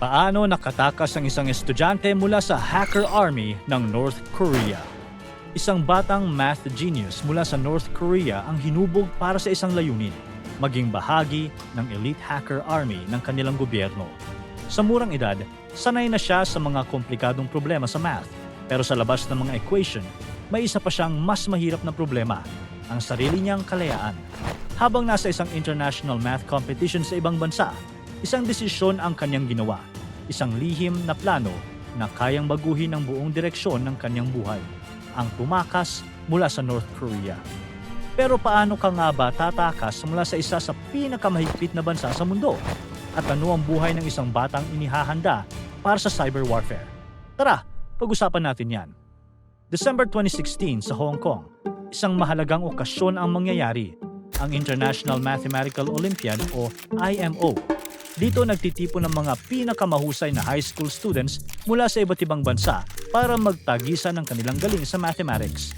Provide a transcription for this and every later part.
Paano nakatakas ang isang estudyante mula sa hacker army ng North Korea? Isang batang math genius mula sa North Korea ang hinubog para sa isang layunin, maging bahagi ng elite hacker army ng kanilang gobyerno. Sa murang edad, sanay na siya sa mga komplikadong problema sa math, pero sa labas ng mga equation, may isa pa siyang mas mahirap na problema, ang sarili niyang kalayaan. Habang nasa isang international math competition sa ibang bansa, isang desisyon ang kanyang ginawa, isang lihim na plano na kayang baguhin ang buong direksyon ng kanyang buhay, ang tumakas mula sa North Korea. Pero paano ka nga ba tatakas mula sa isa sa pinakamahigpit na bansa sa mundo? At ano ang buhay ng isang batang inihahanda para sa cyber warfare? Tara, pag-usapan natin yan. December 2016 sa Hong Kong, isang mahalagang okasyon ang mangyayari, ang International Mathematical Olympiad o IMO. Dito nagtitipon ng mga pinakamahusay na high school students mula sa iba't ibang bansa para magtagisan ng kanilang galing sa mathematics.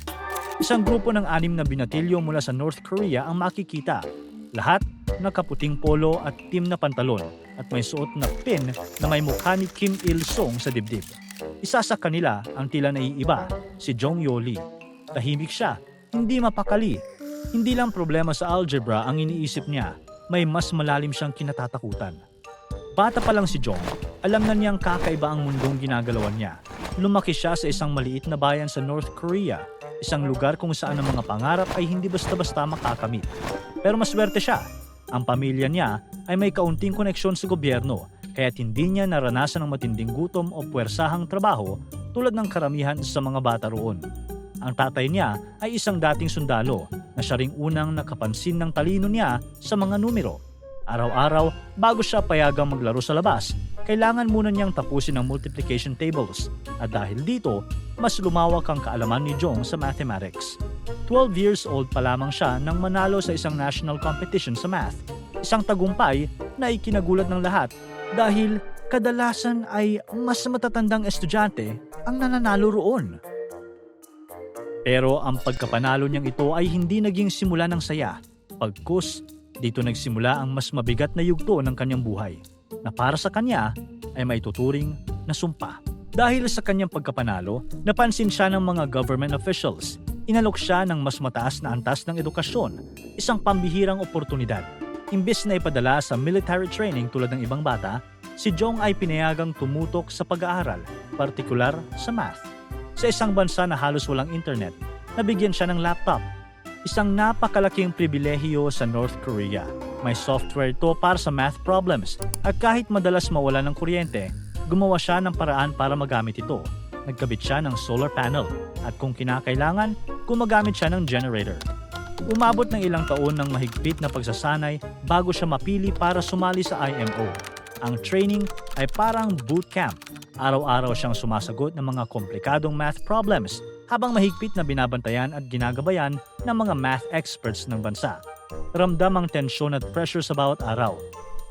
Isang grupo ng 6 na binatilyo mula sa North Korea ang makikita. Lahat nakaputing polo at team na pantalon at may suot na pin na may mukha ni Kim Il-sung sa dibdib. Isa sa kanila ang tila naiiba, si Jong Yo Lee. Tahimik siya, hindi mapakali. Hindi lang problema sa algebra ang iniisip niya, may mas malalim siyang kinatatakutan. Bata pa lang si Jong, alam na niyang kakaiba ang mundong ginagalawan niya. Lumaki siya sa isang maliit na bayan sa North Korea, isang lugar kung saan ang mga pangarap ay hindi basta-basta makakamit. Pero maswerte siya. Ang pamilya niya ay may kaunting koneksyon sa gobyerno, kaya't hindi niya naranasan ang matinding gutom o puwersahang trabaho tulad ng karamihan sa mga bata roon. Ang tatay niya ay isang dating sundalo na siya ring unang nakapansin ng talino niya sa mga numero. Araw-araw, bago siya payagang maglaro sa labas, kailangan muna niyang tapusin ang multiplication tables. At dahil dito, mas lumawak ang kaalaman ni Jong sa mathematics. 12 years old pa lamang siya nang manalo sa isang national competition sa math. Isang tagumpay na ikinagulat ng lahat dahil kadalasan ay mas matatandang estudyante ang nananalo roon. Pero ang pagkapanalo niyang ito ay hindi naging simula ng saya. Pagkus, dito nagsimula ang mas mabigat na yugto ng kanyang buhay, na para sa kanya ay may tuturing na sumpa. Dahil sa kanyang pagkapanalo, napansin siya ng mga government officials. Inalok siya ng mas mataas na antas ng edukasyon, isang pambihirang oportunidad. Imbes na ipadala sa military training tulad ng ibang bata, si Jong ay pinayagang tumutok sa pag-aaral, partikular sa math. Sa isang bansa na halos walang internet, nabigyan siya ng laptop. Isang napakalaking pribilehiyo sa North Korea. May software ito para sa math problems at kahit madalas mawala ng kuryente, gumawa siya ng paraan para magamit ito. Nagkabit siya ng solar panel at kung kinakailangan, gumagamit siya ng generator. Umabot ng ilang taon ng mahigpit na pagsasanay bago siya mapili para sumali sa IMO. Ang training ay parang bootcamp. Araw-araw siyang sumasagot ng mga komplikadong math problems habang mahigpit na binabantayan at ginagabayan ng mga math experts ng bansa. Ramdam ang tensyon at pressure sa bawat araw.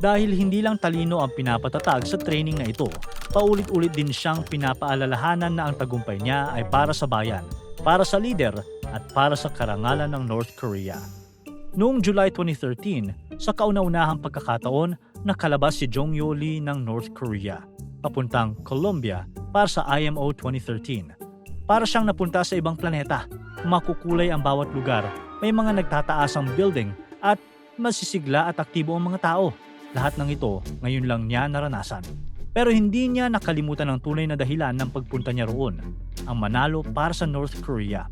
Dahil hindi lang talino ang pinapatatag sa training na ito, paulit-ulit din siyang pinapaalalahanan na ang tagumpay niya ay para sa bayan, para sa leader at para sa karangalan ng North Korea. Noong July 2013, sa kauna-unahang pagkakataon, nakalabas si Jong Yo Lee ng North Korea, papuntang Colombia para sa IMO 2013. Para siyang napunta sa ibang planeta, makukulay ang bawat lugar, may mga nagtataasang building at masisigla at aktibo ang mga tao. Lahat ng ito ngayon lang niya naranasan. Pero hindi niya nakalimutan ang tunay na dahilan ng pagpunta niya roon, ang manalo para sa North Korea.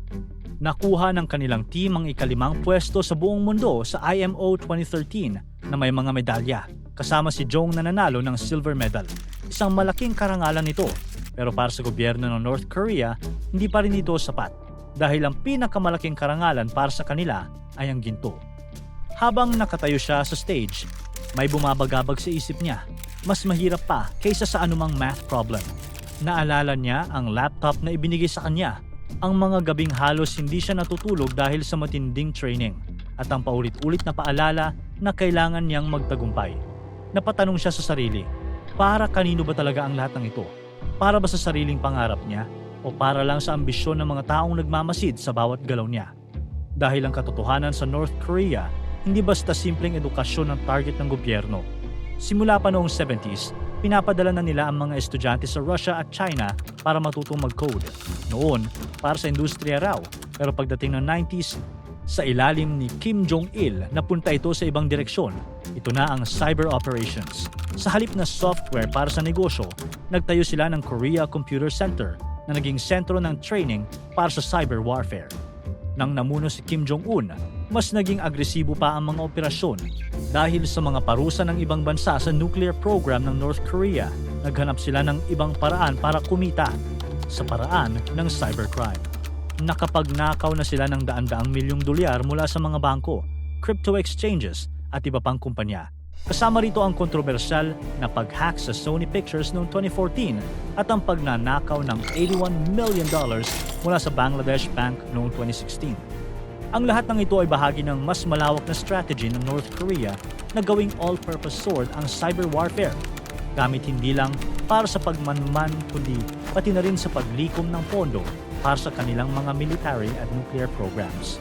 Nakuha ng kanilang team ang ika-5 pwesto sa buong mundo sa IMO 2013 na may mga medalya, kasama si Jong na nanalo ng silver medal. Isang malaking karangalan ito, pero para sa gobyerno ng North Korea, hindi pa rin ito sapat dahil ang pinakamalaking karangalan para sa kanila ay ang ginto. Habang nakatayo siya sa stage, may bumabagabag sa isip niya, mas mahirap pa kaysa sa anumang math problem. Naalala niya ang laptop na ibinigay sa kanya, ang mga gabing halos hindi siya natutulog dahil sa matinding training, at ang paulit-ulit na paalala na kailangan niyang magtagumpay. Napatanong siya sa sarili, para kanino ba talaga ang lahat ng ito? Para ba sa sariling pangarap niya? O para lang sa ambisyon ng mga taong nagmamasid sa bawat galaw niya? Dahil ang katotohanan sa North Korea, hindi basta simpleng edukasyon ang target ng gobyerno. Simula pa noong 70s, Pinapadala na nila ang mga estudyante sa Russia at China para matutong mag-code. Noon, para sa industriya raw, pero pagdating ng 90s, sa ilalim ni Kim Jong-il, napunta ito sa ibang direksyon. Ito na ang cyber operations. Sa halip na software para sa negosyo, nagtayo sila ng Korea Computer Center na naging sentro ng training para sa cyber warfare. Nang namuno si Kim Jong-un, mas naging agresibo pa ang mga operasyon. Dahil sa mga parusa ng ibang bansa sa nuclear program ng North Korea, naghanap sila ng ibang paraan para kumita sa paraan ng cybercrime. Nakapagnakaw na sila ng daan-daang milyong dolyar mula sa mga bangko, crypto exchanges at iba pang kumpanya. Kasama rito ang kontrobersyal na pag-hack sa Sony Pictures noong 2014 at ang pagnanakaw ng $81 million mula sa Bangladesh Bank noong 2016. Ang lahat ng ito ay bahagi ng mas malawak na strategy ng North Korea na gawing all-purpose sword ang cyber warfare, gamit hindi lang para sa pagmanman kundi pati na rin sa paglikom ng pondo para sa kanilang mga military at nuclear programs.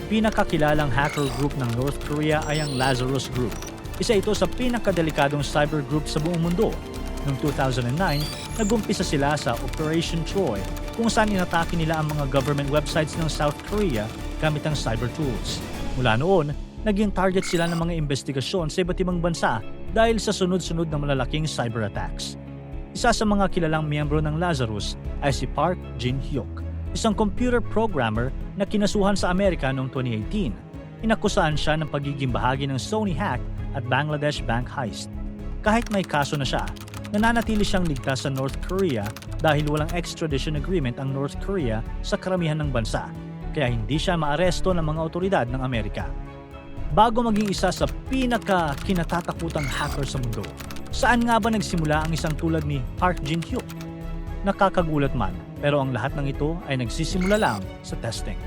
Pinakakilalang hacker group ng North Korea ay ang Lazarus Group. Isa ito sa pinakadelikadong cyber group sa buong mundo. Noong 2009, nag-umpisa sila sa Operation Troy kung saan inatake nila ang mga government websites ng South Korea gamit ang cyber tools. Mula noon, naging target sila ng mga investigasyon sa iba't ibang bansa dahil sa sunod-sunod na malalaking cyber attacks. Isa sa mga kilalang miyembro ng Lazarus ay si Park Jin-hyuk, isang computer programmer na kinasuhan sa Amerika noong 2018. Inakusaan siya ng pagiging bahagi ng Sony hack at Bangladesh bank heist. Kahit may kaso na siya, nananatili siyang ligtas sa North Korea dahil walang extradition agreement ang North Korea sa karamihan ng bansa, kaya hindi siya maaresto ng mga otoridad ng Amerika. Bago maging isa sa pinaka-kinatatakutang hacker sa mundo, saan nga ba nagsimula ang isang tulad ni Park Jin-hyuk? Nakakagulat man, pero ang lahat ng ito ay nagsisimula lang sa testing.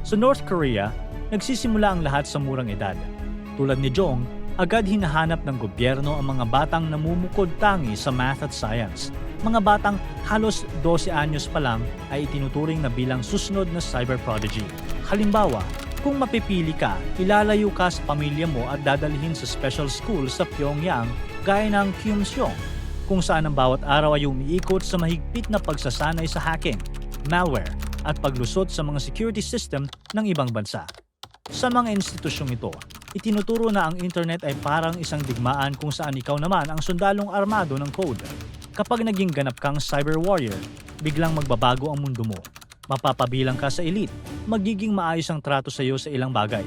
Sa North Korea, nagsisimula ang lahat sa murang edad. Tulad ni Jong, agad hinahanap ng gobyerno ang mga batang namumukod tangi sa math at science. Mga batang halos 12 anyos pa lang ay itinuturing na bilang susunod na cyber prodigy. Halimbawa, kung mapipili ka, ilalayo ka sa pamilya mo at dadalhin sa special school sa Pyongyang gaya ng Kyumseong, kung saan ang bawat araw ay umiikot sa mahigpit na pagsasanay sa hacking, malware, at paglusot sa mga security system ng ibang bansa. Sa mga institusyong ito, itinuturo na ang internet ay parang isang digmaan kung saan ikaw naman ang sundalong armado ng code. Kapag naging ganap kang cyber warrior, biglang magbabago ang mundo mo. Mapapabilang ka sa elite, magiging maayos ang trato sa iyo sa ilang bagay.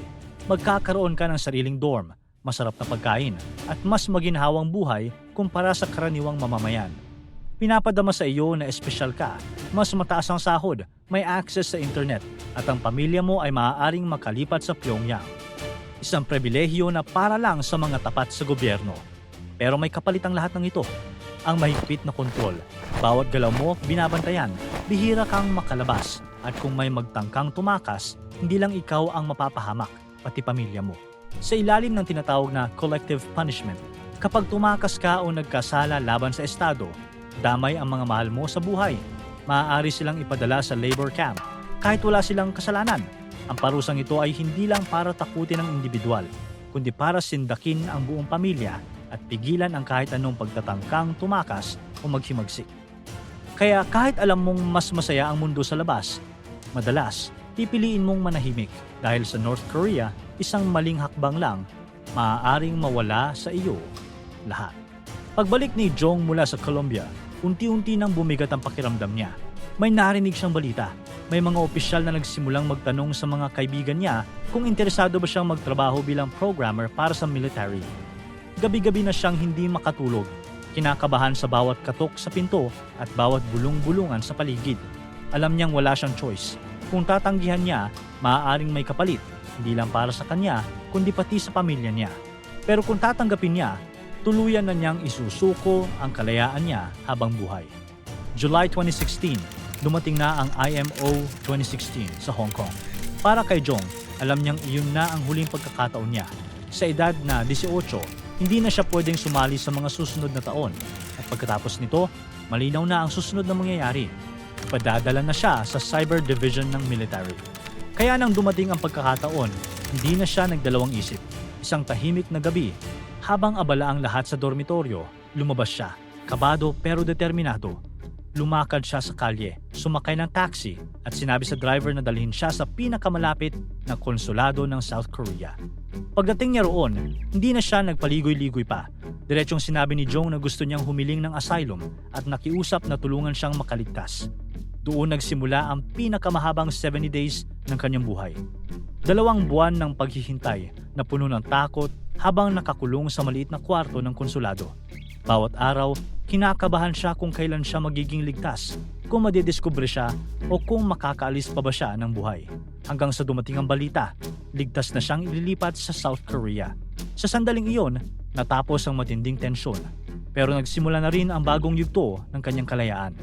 Magkakaroon ka ng sariling dorm, masarap na pagkain, at mas maginhawang buhay kumpara sa karaniwang mamamayan. Pinapadama sa iyo na espesyal ka, mas mataas ang sahod, may access sa internet, at ang pamilya mo ay maaaring makalipat sa Pyongyang. Isang pribilehiyo na para lang sa mga tapat sa gobyerno. Pero may kapalit ang lahat ng ito. Ang mahigpit na kontrol. Bawat galaw mo, binabantayan. Bihira kang makalabas. At kung may magtangkang tumakas, hindi lang ikaw ang mapapahamak, pati pamilya mo. Sa ilalim ng tinatawag na collective punishment, kapag tumakas ka o nagkasala laban sa estado, damay ang mga mahal mo sa buhay. Maaari silang ipadala sa labor camp kahit wala silang kasalanan. Ang parusang ito ay hindi lang para takutin ang individual, kundi para sindakin ang buong pamilya at pigilan ang kahit anong pagtatangkang tumakas o maghimagsik. Kaya kahit alam mong mas masaya ang mundo sa labas, madalas pipiliin mong manahimik dahil sa North Korea, isang maling hakbang lang, maaaring mawala sa iyo lahat. Pagbalik ni Jong mula sa Colombia, unti-unti nang bumigat ang pakiramdam niya. May narinig siyang balita. May mga opisyal na nagsimulang magtanong sa mga kaibigan niya kung interesado ba siyang magtrabaho bilang programmer para sa military. Gabi-gabi na siyang hindi makatulog, kinakabahan sa bawat katok sa pinto at bawat bulong-bulungan sa paligid. Alam niyang wala siyang choice. Kung tatanggihan niya, maaaring may kapalit, hindi lang para sa kanya, kundi pati sa pamilya niya. Pero kung tatanggapin niya, tuluyan na niyang isusuko ang kalayaan niya habang buhay. July 2016, dumating na ang IMO 2016 sa Hong Kong. Para kay Jong, alam niyang iyon na ang huling pagkakataon niya. Sa edad na 18, hindi na siya pwedeng sumali sa mga susunod na taon. At pagkatapos nito, malinaw na ang susunod na mangyayari. Padadala na siya sa cyber division ng military. Kaya nang dumating ang pagkakataon, hindi na siya nagdalawang isip. Isang tahimik na gabi, habang abala ang lahat sa dormitoryo, Lumabas siya, kabado pero determinado. Lumakad siya sa kalye, sumakay ng taxi at sinabi sa driver na dalhin siya sa pinakamalapit na konsulado ng South Korea. Pagdating niya roon, hindi na siya nagpaligoy-ligoy pa. Diretsong sinabi ni Jong na gusto niyang humiling ng asylum at nakiusap na tulungan siyang makaligtas. Doon nagsimula ang pinakamahabang 70 days ng kanyang buhay. 2 buwan ng paghihintay na puno ng takot habang nakakulong sa maliit na kwarto ng konsulado. Bawat araw, kinakabahan siya kung kailan siya magiging ligtas, kung madidiskubre siya o kung makakaalis pa ba siya ng buhay. Hanggang sa dumating ang balita, ligtas na siyang ililipat sa South Korea. Sa sandaling iyon, natapos ang matinding tensyon. Pero nagsimula na rin ang bagong yugto ng kanyang kalayaan.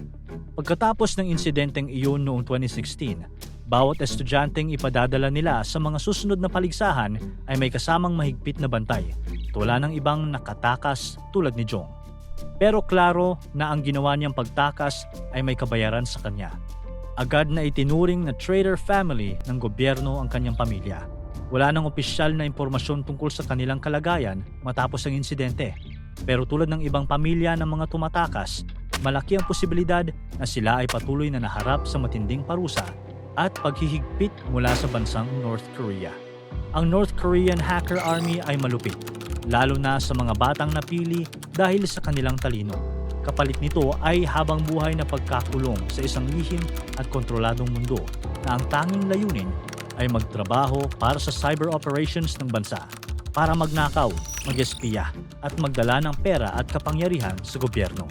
Pagkatapos ng insidenteng iyon noong 2016, bawat estudyanteng ipadadala nila sa mga susunod na paligsahan ay may kasamang mahigpit na bantay, tula ng ibang nakatakas tulad ni Jong. Pero klaro na ang ginawa niyang pagtakas ay may kabayaran sa kanya. Agad na itinuring na traitor family ng gobyerno ang kanyang pamilya. Wala nang opisyal na impormasyon tungkol sa kanilang kalagayan matapos ang insidente. Pero tulad ng ibang pamilya ng mga tumatakas, malaki ang posibilidad na sila ay patuloy na naharap sa matinding parusa at paghihigpit mula sa bansang North Korea. Ang North Korean hacker army ay malupit, lalo na sa mga batang napili dahil sa kanilang talino. Kapalit nito ay habang buhay na pagkakulong sa isang lihim at kontroladong mundo na ang tanging layunin ay magtrabaho para sa cyber operations ng bansa, para magnakaw, mag-espiya at magdala ng pera at kapangyarihan sa gobyerno.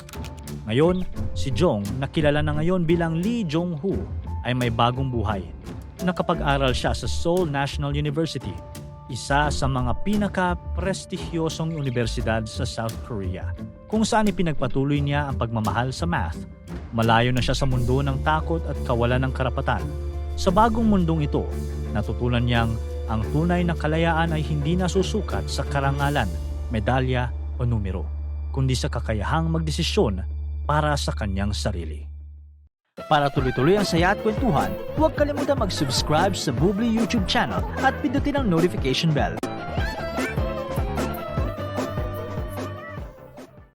Ngayon, si Jong, na kilala na ngayon bilang Lee Jong-ho, ay may bagong buhay. Nakapag-aral siya sa Seoul National University, isa sa mga pinaka-prestigyosong universidad sa South Korea, kung saan ipinagpatuloy niya ang pagmamahal sa math. Malayo na siya sa mundo ng takot at kawalan ng karapatan. Sa bagong mundong ito, natutunan niyang ang tunay na kalayaan ay hindi nasusukat sa karangalan, medalya o numero, kundi sa kakayahang magdesisyon para sa kanyang sarili. Para tuloy-tuloy ang saya at kwentuhan, huwag kalimutan mag-subscribe sa Bubbly YouTube channel at pindutin ang notification bell.